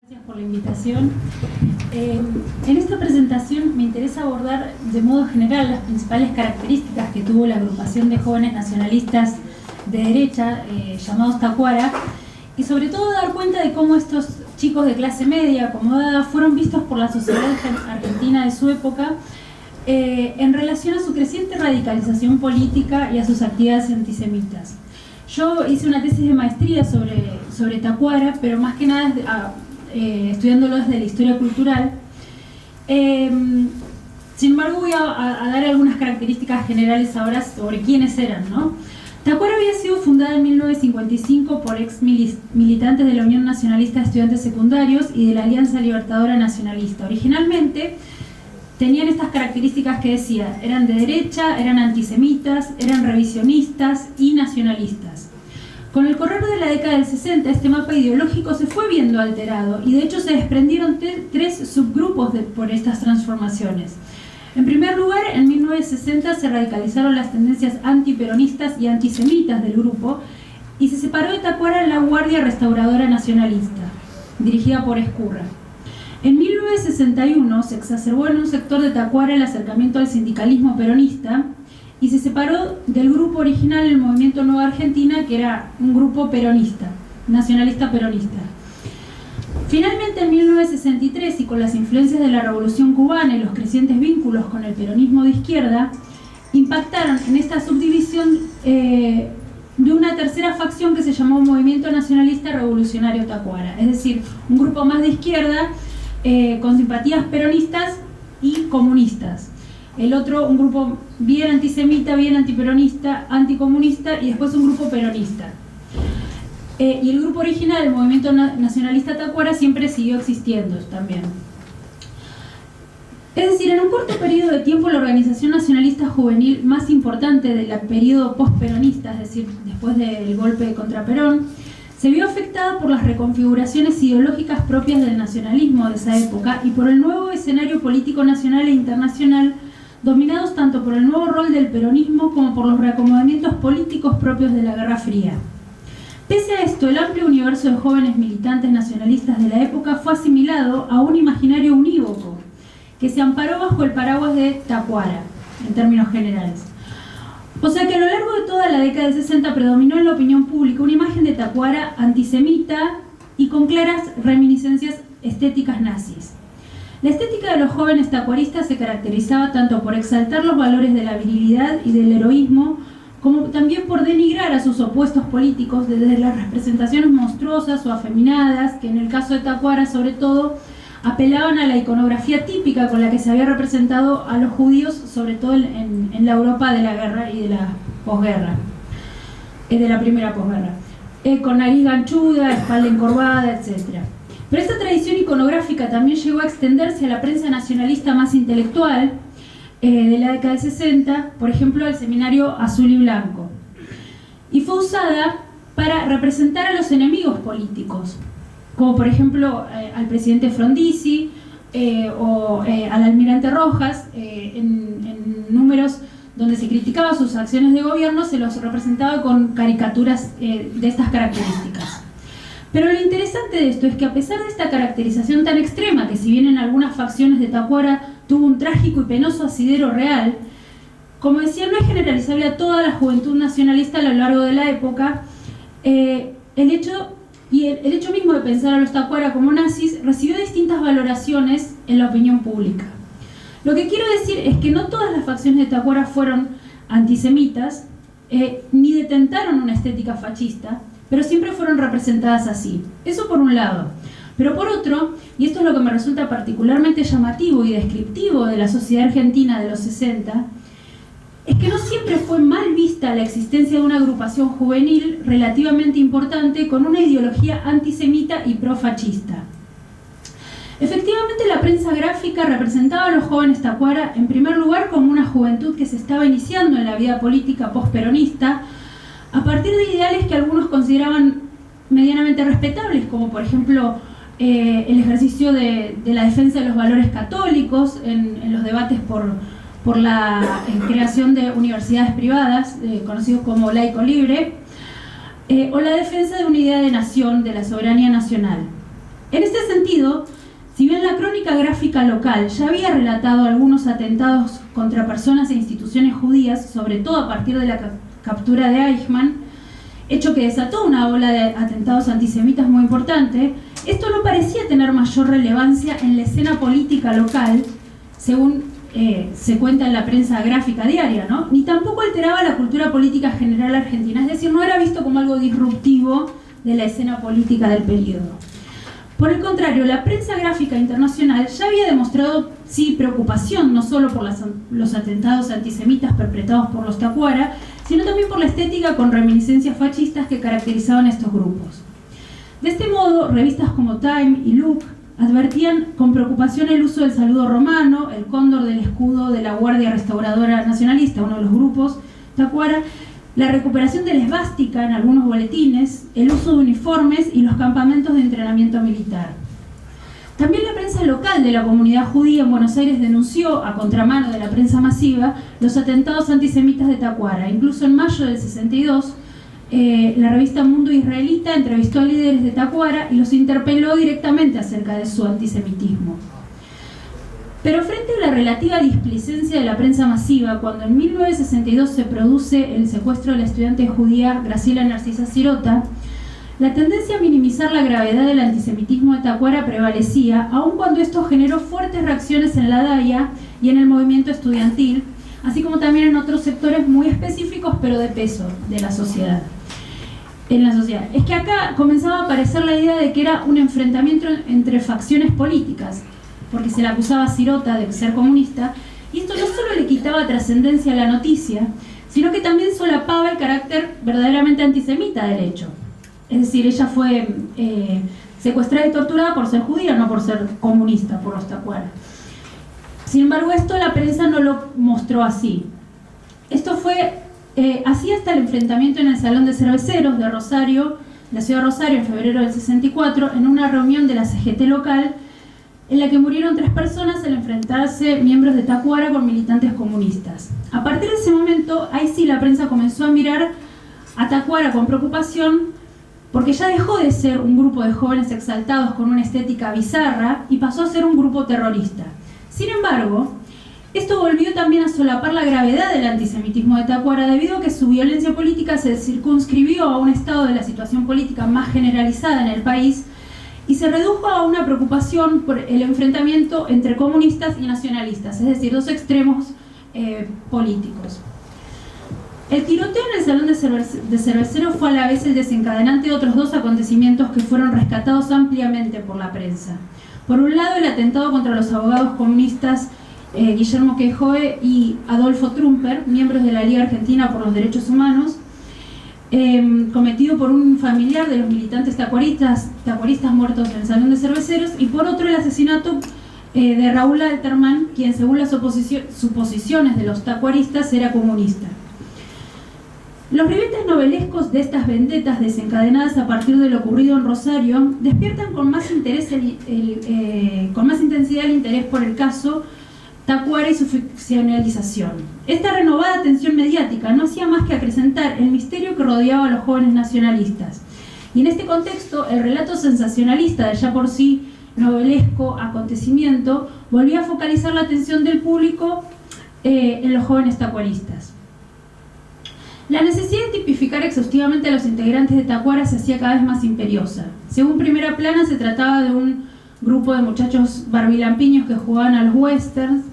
Gracias por la invitación. En esta presentación me interesa abordar de modo general las principales características que tuvo la agrupación de jóvenes nacionalistas de derecha llamados Tacuara, y sobre todo dar cuenta de cómo estos chicos de clase media acomodada fueron vistos por la sociedad argentina de su época en relación a su creciente radicalización política y a sus actividades antisemitas. Yo hice una tesis de maestría sobre Tacuara, pero más que nada estudiándolo desde la historia cultural. Sin embargo, voy a dar algunas características generales ahora sobre quiénes eran, ¿no? Tacuara había sido fundada en 1955 por ex militantes de la Unión Nacionalista de Estudiantes Secundarios y de la Alianza Libertadora Nacionalista. Originalmente tenían estas características que decía: eran de derecha, eran antisemitas, eran revisionistas y nacionalistas. Con el correr de la década del 60, este mapa ideológico se fue viendo alterado y de hecho se desprendieron tres subgrupos por estas transformaciones. En primer lugar, en 1960 se radicalizaron las tendencias antiperonistas y antisemitas del grupo y se separó de Tacuara la Guardia Restauradora Nacionalista, dirigida por Ezcurra. En 1961 se exacerbó en un sector de Tacuara el acercamiento al sindicalismo peronista y se separó del grupo original el Movimiento Nueva Argentina, que era un grupo peronista, nacionalista peronista. Finalmente, en 1963, y con las influencias de la Revolución Cubana y los crecientes vínculos con el peronismo de izquierda, impactaron en esta subdivisión de una tercera facción que se llamó Movimiento Nacionalista Revolucionario Tacuara, es decir, un grupo más de izquierda con simpatías peronistas y comunistas. El otro, un grupo bien antisemita, bien antiperonista, anticomunista, y después un grupo peronista. Y el grupo original, el Movimiento Nacionalista Tacuara, siempre siguió existiendo también. Es decir, en un corto periodo de tiempo, la organización nacionalista juvenil más importante del periodo postperonista, es decir, después del golpe contra Perón, se vio afectada por las reconfiguraciones ideológicas propias del nacionalismo de esa época y por el nuevo escenario político nacional e internacional, dominados tanto por el nuevo rol del peronismo como por los reacomodamientos políticos propios de la Guerra Fría. Pese a esto, el amplio universo de jóvenes militantes nacionalistas de la época fue asimilado a un imaginario unívoco, que se amparó bajo el paraguas de Tacuara, en términos generales. O sea que a lo largo de toda la década del 60 predominó en la opinión pública una imagen de Tacuara antisemita y con claras reminiscencias estéticas nazis. La estética de los jóvenes tacuaristas se caracterizaba tanto por exaltar los valores de la virilidad y del heroísmo, como también por denigrar a sus opuestos políticos desde las representaciones monstruosas o afeminadas, que en el caso de Tacuara sobre todo apelaban a la iconografía típica con la que se había representado a los judíos, sobre todo en la Europa de la guerra y de la posguerra, de la primera posguerra, con nariz ganchuda, espalda encorvada, etc. Pero esta tradición iconográfica también llegó a extenderse a la prensa nacionalista más intelectual de la década del 60, por ejemplo al semanario Azul y Blanco, y fue usada para representar a los enemigos políticos, como por ejemplo al presidente Frondizi o al almirante Rojas. En números donde se criticaba sus acciones de gobierno, se los representaba con caricaturas de estas características. Pero lo interesante de esto es que a pesar de esta caracterización tan extrema, que si bien en algunas facciones de Tacuara tuvo un trágico y penoso asidero real, como decía, no es generalizable a toda la juventud nacionalista a lo largo de la época. El hecho mismo de pensar a los Tacuara como nazis recibió distintas valoraciones en la opinión pública. Lo que quiero decir es que no todas las facciones de Tacuara fueron antisemitas, ni detentaron una estética fascista, pero siempre fueron representadas así. Eso por un lado. Pero por otro, y esto es lo que me resulta particularmente llamativo y descriptivo de la sociedad argentina de los 60, es que no siempre fue mal vista la existencia de una agrupación juvenil relativamente importante con una ideología antisemita y profascista. Efectivamente, la prensa gráfica representaba a los jóvenes Tacuara en primer lugar como una juventud que se estaba iniciando en la vida política postperonista, a partir de ideales que algunos consideraban medianamente respetables, como por ejemplo el ejercicio de la defensa de los valores católicos en los debates por la creación de universidades privadas, conocidos como laico libre, o la defensa de una idea de nación, de la soberanía nacional. En este sentido, si bien la crónica gráfica local ya había relatado algunos atentados contra personas e instituciones judías, sobre todo a partir de la captura de Eichmann, hecho que desató una ola de atentados antisemitas muy importante, esto no parecía tener mayor relevancia en la escena política local, según se cuenta en la prensa gráfica diaria, ¿no? Ni tampoco alteraba la cultura política general argentina, es decir, no era visto como algo disruptivo de la escena política del periodo. Por el contrario, la prensa gráfica internacional ya había demostrado, sí, preocupación no solo por los atentados antisemitas perpetrados por los Tacuara, sino también por la estética con reminiscencias fascistas que caracterizaban a estos grupos. De este modo, revistas como Time y Look advertían con preocupación el uso del saludo romano, el cóndor del escudo de la Guardia Restauradora Nacionalista, uno de los grupos Tacuara, la recuperación de la esvástica en algunos boletines, el uso de uniformes y los campamentos de entrenamiento militar. También la prensa local de la comunidad judía en Buenos Aires denunció, a contramano de la prensa masiva, los atentados antisemitas de Tacuara. Incluso en mayo del 62, la revista Mundo Israelita entrevistó a líderes de Tacuara y los interpeló directamente acerca de su antisemitismo. Pero frente a la relativa displicencia de la prensa masiva, cuando en 1962 se produce el secuestro de la estudiante judía Graciela Narcisa Sirota, la tendencia a minimizar la gravedad del antisemitismo de Tacuara prevalecía, aun cuando esto generó fuertes reacciones en la DAIA y en el movimiento estudiantil, así como también en otros sectores muy específicos pero de peso de la sociedad. En la sociedad. Es que acá comenzaba a aparecer la idea de que era un enfrentamiento entre facciones políticas, porque se le acusaba a Sirota de ser comunista, y esto no solo le quitaba trascendencia a la noticia, sino que también solapaba el carácter verdaderamente antisemita del hecho. Es decir, ella fue secuestrada y torturada por ser judía, no por ser comunista, por los Tacuara. Sin embargo, esto la prensa no lo mostró así. Esto fue así hasta el enfrentamiento en el Salón de Cerveceros de Rosario, la ciudad de Rosario, en febrero del 64, en una reunión de la CGT local, en la que murieron 3 personas al enfrentarse miembros de Tacuara con militantes comunistas. A partir de ese momento, ahí sí la prensa comenzó a mirar a Tacuara con preocupación, porque ya dejó de ser un grupo de jóvenes exaltados con una estética bizarra y pasó a ser un grupo terrorista. Sin embargo, esto volvió también a solapar la gravedad del antisemitismo de Tacuara, debido a que su violencia política se circunscribió a un estado de la situación política más generalizada en el país y se redujo a una preocupación por el enfrentamiento entre comunistas y nacionalistas, es decir, 2 extremos políticos. El tiroteo en el Salón de Cerveceros fue a la vez el desencadenante de otros 2 acontecimientos que fueron rescatados ampliamente por la prensa. Por un lado, el atentado contra los abogados comunistas Guillermo Quejoe y Adolfo Trumper, miembros de la Liga Argentina por los Derechos Humanos, cometido por un familiar de los militantes tacuaristas muertos en el Salón de Cerveceros, y por otro el asesinato de Raúl Alterman, quien según las suposiciones de los tacuaristas era comunista. Los ribetes novelescos de estas vendetas desencadenadas a partir de lo ocurrido en Rosario despiertan con más intensidad el interés por el caso Tacuara y su ficcionalización. Esta renovada atención mediática no hacía más que acrecentar el misterio que rodeaba a los jóvenes nacionalistas. Y en este contexto, el relato sensacionalista de ya por sí novelesco acontecimiento volvía a focalizar la atención del público en los jóvenes tacuaristas. La necesidad de tipificar exhaustivamente a los integrantes de Tacuara se hacía cada vez más imperiosa. Según Primera Plana, se trataba de un grupo de muchachos barbilampiños que jugaban a los westerns,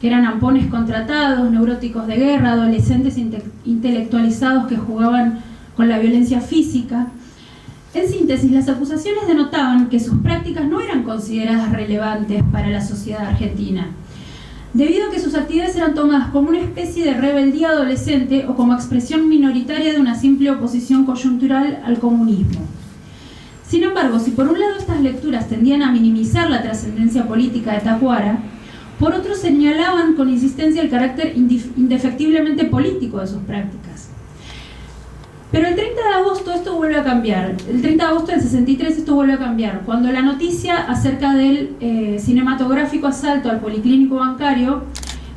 que eran ampones contratados, neuróticos de guerra, adolescentes intelectualizados que jugaban con la violencia física. En síntesis, las acusaciones denotaban que sus prácticas no eran consideradas relevantes para la sociedad argentina, debido a que sus actividades eran tomadas como una especie de rebeldía adolescente o como expresión minoritaria de una simple oposición coyuntural al comunismo. Sin embargo, si por un lado estas lecturas tendían a minimizar la trascendencia política de Tacuara, por otro señalaban con insistencia el carácter indefectiblemente político de sus prácticas. Pero el 30 de agosto esto vuelve a cambiar. El 30 de agosto del 63 esto vuelve a cambiar, cuando la noticia acerca del cinematográfico asalto al Policlínico Bancario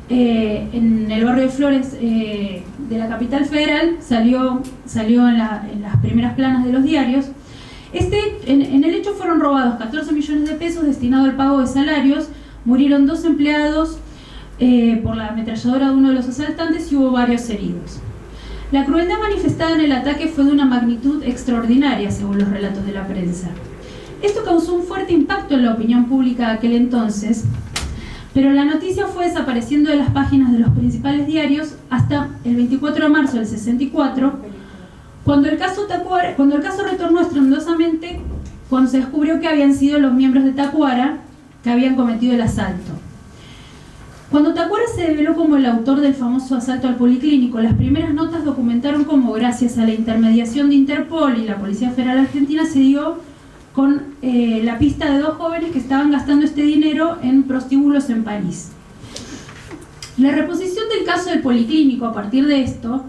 en el barrio de Flores de la capital federal salió en las primeras planas de los diarios. En el hecho fueron robados 14 millones de pesos destinados al pago de salarios, murieron 2 empleados por la ametralladora de uno de los asaltantes y hubo varios heridos. La crueldad manifestada en el ataque fue de una magnitud extraordinaria, según los relatos de la prensa. Esto causó un fuerte impacto en la opinión pública de aquel entonces, pero la noticia fue desapareciendo de las páginas de los principales diarios hasta el 24 de marzo del 64, cuando el caso retornó estrondosamente, cuando se descubrió que habían sido los miembros de Tacuara que habían cometido el asalto. Cuando Tacuara se reveló como el autor del famoso asalto al Policlínico, las primeras notas documentaron cómo, gracias a la intermediación de Interpol y la Policía Federal Argentina, se dio con la pista de 2 jóvenes que estaban gastando este dinero en prostíbulos en París. La reposición del caso del Policlínico a partir de esto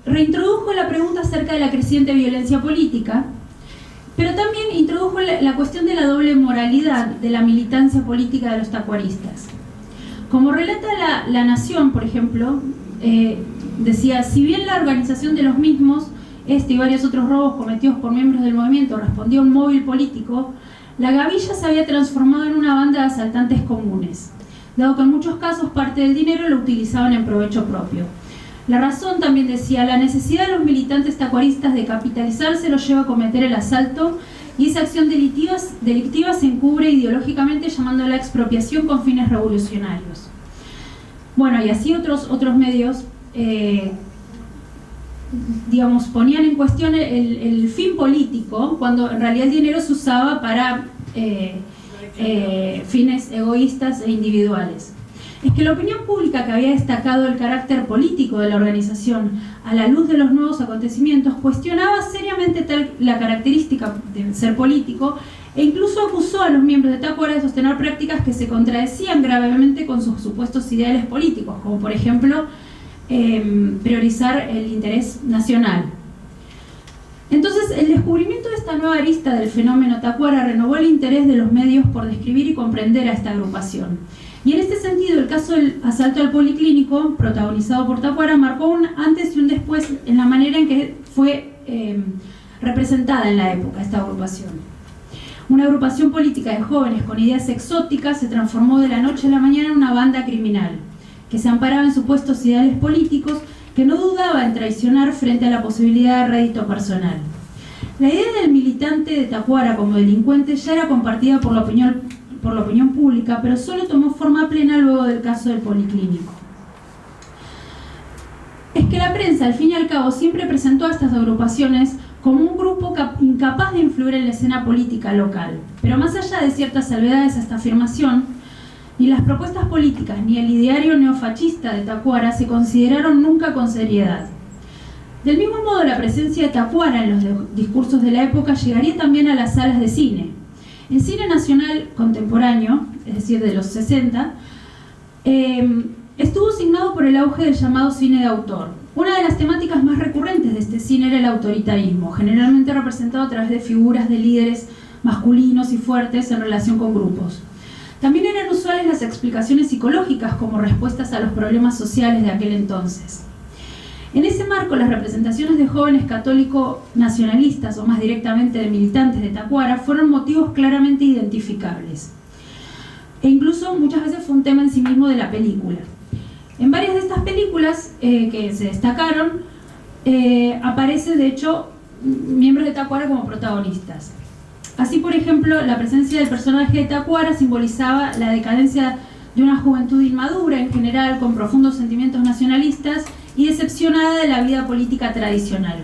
reintrodujo la pregunta acerca de la creciente violencia política, pero también introdujo la cuestión de la doble moralidad de la militancia política de los tacuaristas. Como relata la Nación, por ejemplo, decía, si bien la organización de los mismos, y varios otros robos cometidos por miembros del movimiento respondía a un móvil político, la gavilla se había transformado en una banda de asaltantes comunes, dado que en muchos casos parte del dinero lo utilizaban en provecho propio. La razón, también decía, la necesidad de los militantes tacuaristas de capitalizarse los lleva a cometer el asalto, y esa acción delictiva se encubre ideológicamente llamándola expropiación con fines revolucionarios. Bueno, y así otros medios ponían en cuestión el fin político, cuando en realidad el dinero se usaba para fines egoístas e individuales. Es que la opinión pública, que había destacado el carácter político de la organización a la luz de los nuevos acontecimientos, cuestionaba seriamente la característica de ser político e incluso acusó a los miembros de Tacuara de sostener prácticas que se contradecían gravemente con sus supuestos ideales políticos, como por ejemplo priorizar el interés nacional. Entonces, el descubrimiento de esta nueva arista del fenómeno Tacuara renovó el interés de los medios por describir y comprender a esta agrupación. Y en este sentido, el caso del asalto al Policlínico, protagonizado por Tacuara, marcó un antes y un después en la manera en que fue representada en la época esta agrupación. Una agrupación política de jóvenes con ideas exóticas se transformó de la noche a la mañana en una banda criminal, que se amparaba en supuestos ideales políticos, que no dudaba en traicionar frente a la posibilidad de rédito personal. La idea del militante de Tacuara como delincuente ya era compartida por la opinión pública, pero solo tomó forma plena luego del caso del Policlínico. Es que la prensa, al fin y al cabo, siempre presentó a estas agrupaciones como un grupo incapaz de influir en la escena política local. Pero más allá de ciertas salvedades a esta afirmación, ni las propuestas políticas ni el ideario neofascista de Tacuara se consideraron nunca con seriedad. Del mismo modo, la presencia de Tacuara en los discursos de la época llegaría también a las salas de cine. El cine nacional contemporáneo, es decir, de los 60, estuvo signado por el auge del llamado cine de autor. Una de las temáticas más recurrentes de este cine era el autoritarismo, generalmente representado a través de figuras de líderes masculinos y fuertes en relación con grupos. También eran usuales las explicaciones psicológicas como respuestas a los problemas sociales de aquel entonces. En ese marco, las representaciones de jóvenes católicos nacionalistas, o más directamente de militantes de Tacuara, fueron motivos claramente identificables. E incluso muchas veces fue un tema en sí mismo de la película. En varias de estas películas que se destacaron, aparecen de hecho miembros de Tacuara como protagonistas. Así, por ejemplo, la presencia del personaje de Tacuara simbolizaba la decadencia de una juventud inmadura en general, con profundos sentimientos nacionalistas y decepcionada de la vida política tradicional.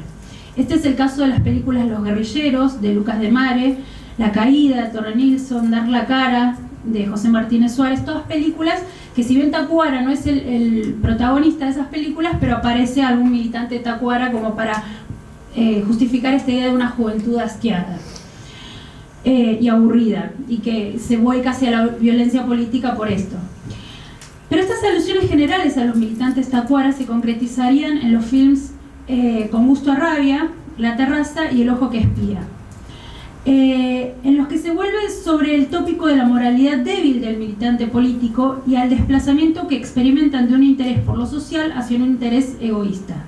Este es el caso de las películas Los Guerrilleros, de Lucas de Mare, La Caída, de Torre Nilsson, Dar la Cara, de José Martínez Suárez, todas películas que, si bien Tacuara no es el protagonista de esas películas, pero aparece algún militante de Tacuara como para justificar esta idea de una juventud asqueada y aburrida, y que se vuelca hacia la violencia política por esto. Pero estas alusiones generales a los militantes Tacuara se concretizarían en los films Con gusto a rabia, La terraza y El ojo que espía, en los que se vuelve sobre el tópico de la moralidad débil del militante político y al desplazamiento que experimentan de un interés por lo social hacia un interés egoísta.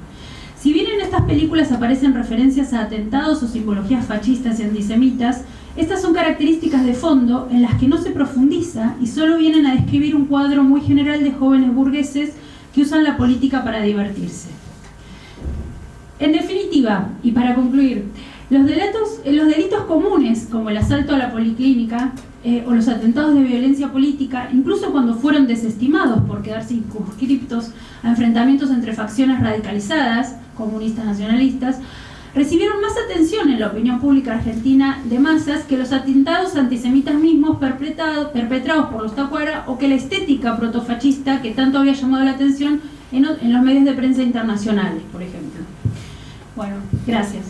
Si bien en estas películas aparecen referencias a atentados o simbologías fascistas y antisemitas, estas son características de fondo en las que no se profundiza y solo vienen a describir un cuadro muy general de jóvenes burgueses que usan la política para divertirse. En definitiva, y para concluir, los delitos comunes, como el asalto a la policlínica o los atentados de violencia política, incluso cuando fueron desestimados por quedar circunscriptos a enfrentamientos entre facciones radicalizadas, comunistas nacionalistas, recibieron más atención en la opinión pública argentina de masas que los atentados antisemitas mismos perpetrados por los Tacuara o que la estética protofascista que tanto había llamado la atención en los medios de prensa internacionales, por ejemplo. Bueno, gracias.